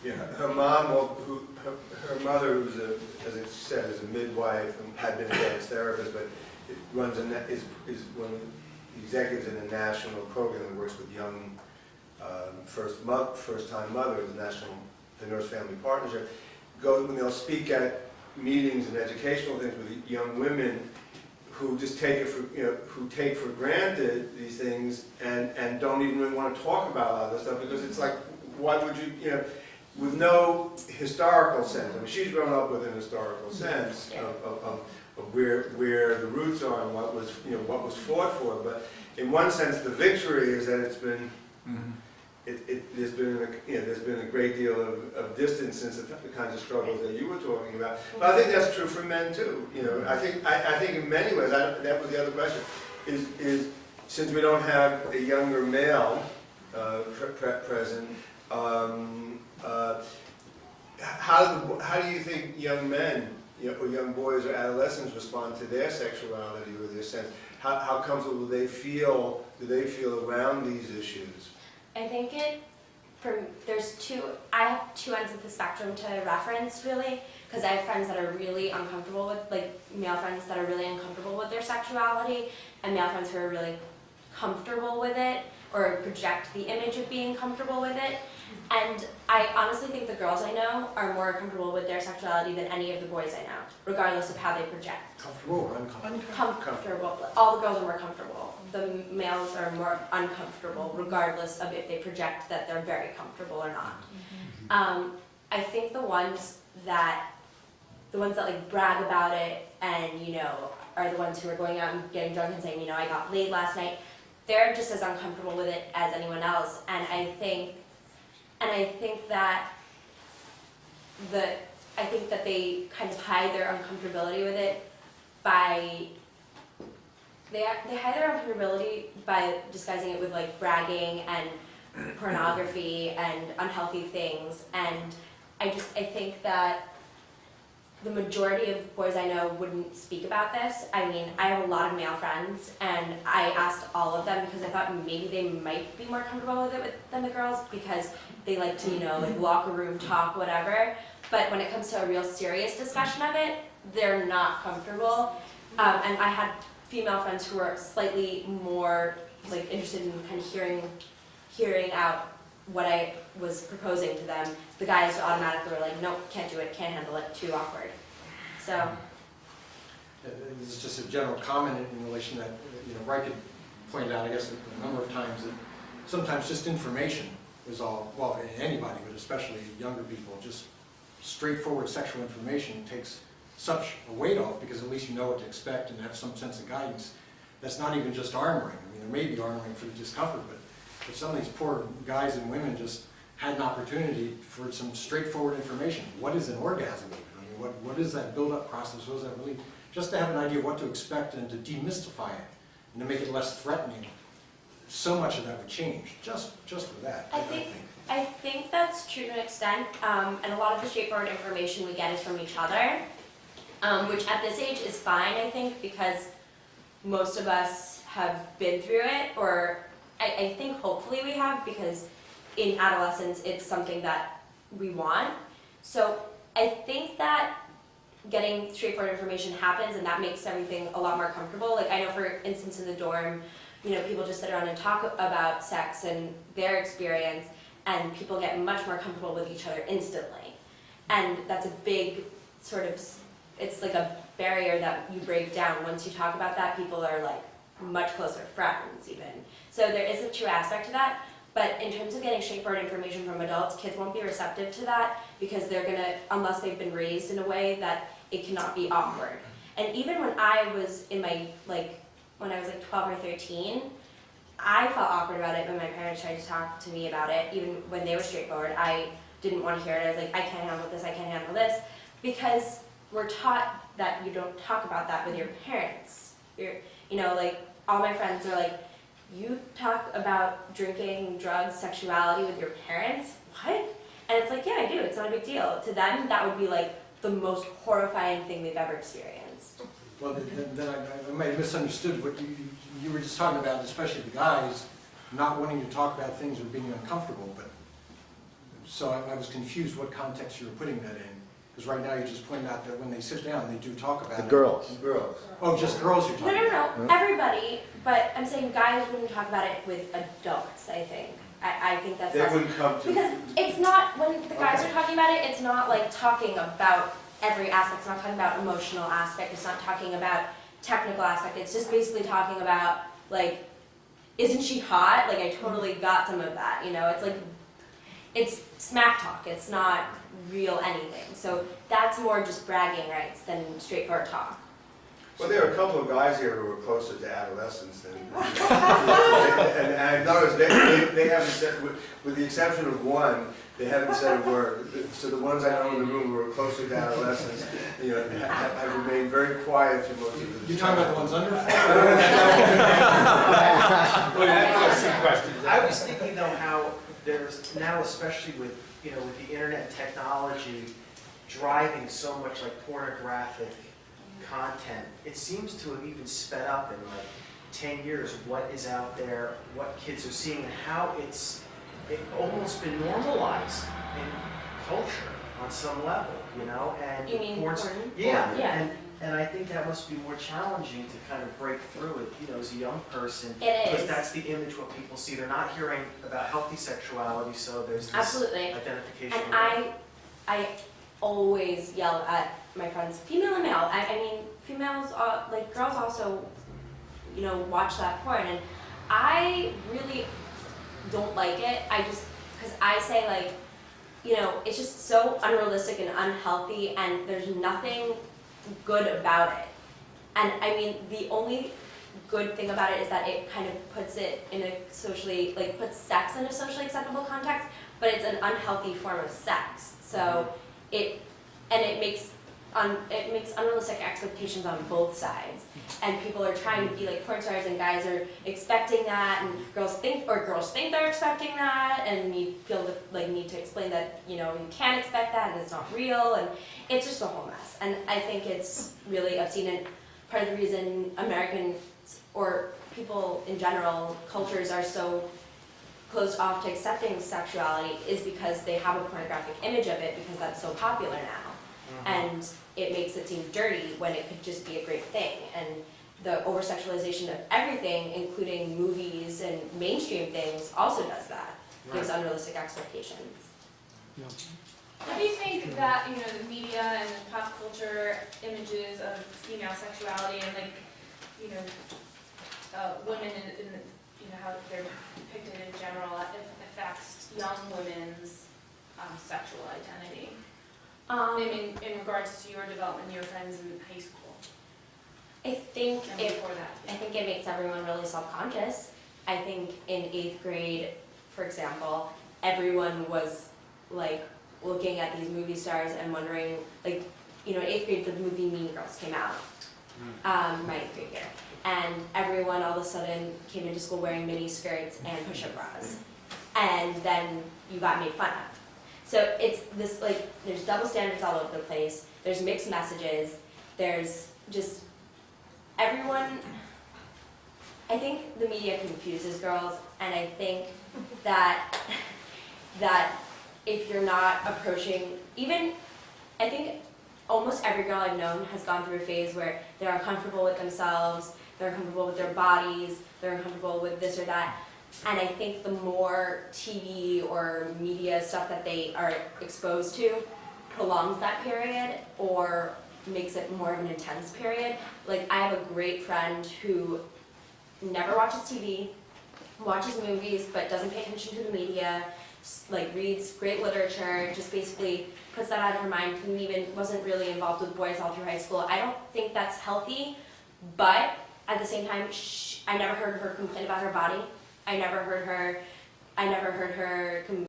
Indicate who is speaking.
Speaker 1: Yeah, her mom, her mother, who's as it said, is a midwife and had been a dance therapist, but runs is one of the executives in a national program that works with young first-time mothers, the Nurse Family Partnership. When they'll speak at meetings and educational things with young women who just take for granted these things and don't even really want to talk about all this stuff, because it's like, why would you, with no historical sense. I mean, she's grown up with an historical sense of where the roots are and what was fought for. But in one sense, the victory is that it's been there's been a great deal of distance since the kinds of struggles that you were talking about. But I think that's true for men too. I think in many ways, that was the other question, is since we don't have a younger male present. How do you think young men, or young boys or adolescents respond to their sexuality or their sense? How comfortable do they feel around these issues?
Speaker 2: I think I have two ends of the spectrum to reference, really, because I have friends that are really uncomfortable with, like, male friends that are really uncomfortable with their sexuality, and male friends who are really comfortable with it, or project the image of being comfortable with it. And I honestly think the girls I know are more comfortable with their sexuality than any of the boys I know, regardless of how they project.
Speaker 3: Comfortable or uncomfortable?
Speaker 2: Comfortable. All the girls are more comfortable. The males are more uncomfortable, regardless of if they project that they're very comfortable or not. I think the ones that like brag about it and are the ones who are going out and getting drunk and saying, I got laid last night. They're just as uncomfortable with it as anyone else, and I think that they kind of hide their uncomfortability with it by disguising it with like bragging and pornography and unhealthy things. And I think that the majority of boys I know wouldn't speak about this. I mean, I have a lot of male friends, and I asked all of them because I thought maybe they might be more comfortable with it than the girls, because they like to, like locker room talk, whatever. But when it comes to a real serious discussion of it, they're not comfortable. And I had female friends who were slightly more like interested in kind of hearing out what I was proposing to them. The guys automatically were like, nope, can't do it, can't handle it, too awkward. So.
Speaker 3: This is just a general comment in relation that, Reich pointed out, I guess, a number of times that sometimes just information is all, well, anybody, but especially younger people, just straightforward sexual information takes such a weight off, because at least you know what to expect and have some sense of guidance. That's not even just armoring. I mean, there may be armoring for the discomfort, but if some of these poor guys and women just had an opportunity for some straightforward information. What is an orgasm even? I mean, what is that build-up process? What is that really? Just to have an idea of what to expect and to demystify it and to make it less threatening. So much of that would change just with that.
Speaker 2: I think that's true to an extent, and a lot of the straightforward information we get is from each other, which at this age is fine, I think, because most of us have been through it, or I think hopefully we have, because in adolescence it's something that we want. So I think that getting straightforward information happens, and that makes everything a lot more comfortable. Like, I know, for instance, in the dorm, people just sit around and talk about sex and their experience, and people get much more comfortable with each other instantly. And that's a big sort of, it's like a barrier that you break down. Once you talk about that, people are like much closer friends even. So there is a true aspect to that. But in terms of getting straightforward information from adults, kids won't be receptive to that, because they're gonna, unless they've been raised in a way that it cannot be awkward. And even when I was in my, when I was 12 or 13, I felt awkward about it when my parents tried to talk to me about it. Even when they were straightforward, I didn't want to hear it. I was like, I can't handle this, I can't handle this. Because we're taught that you don't talk about that with your parents. All my friends are like, you talk about drinking, drugs, sexuality with your parents? What? And it's like, yeah, I do. It's not a big deal. To them, that would be like the most horrifying thing they've ever experienced.
Speaker 3: Well, then I might have misunderstood what you were just talking about, especially the guys not wanting to talk about things or being uncomfortable. But So I was confused what context you were putting that in, because right now you just pointed out that when they sit down, they do talk about
Speaker 4: The
Speaker 3: it.
Speaker 4: girls.
Speaker 1: Girls.
Speaker 3: Oh, just girls you're talking about?
Speaker 2: No, everybody, but I'm saying guys wouldn't talk about it with adults, I think. I think that's
Speaker 1: They
Speaker 2: less,
Speaker 1: wouldn't come to.
Speaker 2: because it's not, when the guys
Speaker 1: Okay.
Speaker 2: are talking about it, it's not like talking about every aspect, it's not talking about emotional aspect, it's not talking about technical aspect, it's just basically talking about, like, isn't she hot? Like, I totally got some of that, you know, it's like, it's smack talk, it's not real anything. So that's more just bragging rights than straightforward talk.
Speaker 1: Well, there are a couple of guys here who are closer to adolescence than, and I've noticed they haven't said, with the exception of one, they haven't said a word. So the ones I know in the room who are closer to adolescence, you know, have remained very quiet through most of the.
Speaker 3: You're talking about the ones under 4?
Speaker 5: I was thinking though how there's now, especially with, you know, with the internet and technology driving so much like pornographic content, it seems to have even sped up in like 10 years what is out there, what kids are seeing, and how it's almost been normalized in culture on some level, you know? And
Speaker 2: You mean
Speaker 5: porn's-
Speaker 2: porn?
Speaker 5: Yeah,
Speaker 2: Yeah.
Speaker 5: and I think that must be more challenging to kind of break through it, you know, as a young person.
Speaker 2: It
Speaker 5: Because
Speaker 2: is.
Speaker 5: that's the image what people see. They're not hearing about healthy sexuality, so there's this
Speaker 2: Absolutely.
Speaker 5: identification.
Speaker 2: And I always yell at my friends, female and male. I mean, females, like girls also, you know, watch that porn, and I really don't like it. I just, because I say like, you know, it's just so unrealistic and unhealthy, and there's nothing good about it. And I mean, the only good thing about it is that it kind of puts it in a socially, like puts sex in a socially acceptable context, but it's an unhealthy form of sex. So it makes unrealistic expectations on both sides. And people are trying to be like porn stars, and guys are expecting that, and girls think they're expecting that, and you feel like need to explain that, you know, you can't expect that and it's not real, and it's just a whole mess. And I think it's really obscene, and part of the reason Americans or people in general, cultures are so closed off to accepting sexuality is because they have a pornographic image of it, because that's so popular now. And it makes it seem dirty when it could just be a great thing. And the over-sexualization of everything, including movies and mainstream things, also does that. Gives unrealistic expectations.
Speaker 6: How do you think that, you know, the media and the pop culture images of female sexuality and, like, you know, women in you know, how they're depicted in general, affects young women's sexual identity? I mean, in regards to your development, your friends in high school,
Speaker 2: I think
Speaker 6: and
Speaker 2: it
Speaker 6: before that.
Speaker 2: I think it makes everyone really self-conscious. I think in 8th grade, for example, everyone was like looking at these movie stars and wondering, like, you know, in 8th grade the movie Mean Girls came out, my 8th grade year. And everyone all of a sudden came into school wearing mini skirts and push-up bras. And then you got made fun of. So it's this, like, there's double standards all over the place, there's mixed messages, there's just everyone. I think the media confuses girls, and I think that if you're not approaching, even, I think almost every girl I've known has gone through a phase where they're uncomfortable with themselves, they're uncomfortable with their bodies, they're uncomfortable with this or that. And I think the more TV or media stuff that they are exposed to prolongs that period or makes it more of an intense period. Like, I have a great friend who never watches TV, watches movies, but doesn't pay attention to the media, like reads great literature, just basically puts that out of her mind, wasn't really involved with boys all through high school. I don't think that's healthy, but at the same time, I never heard her complain about her body. I never heard her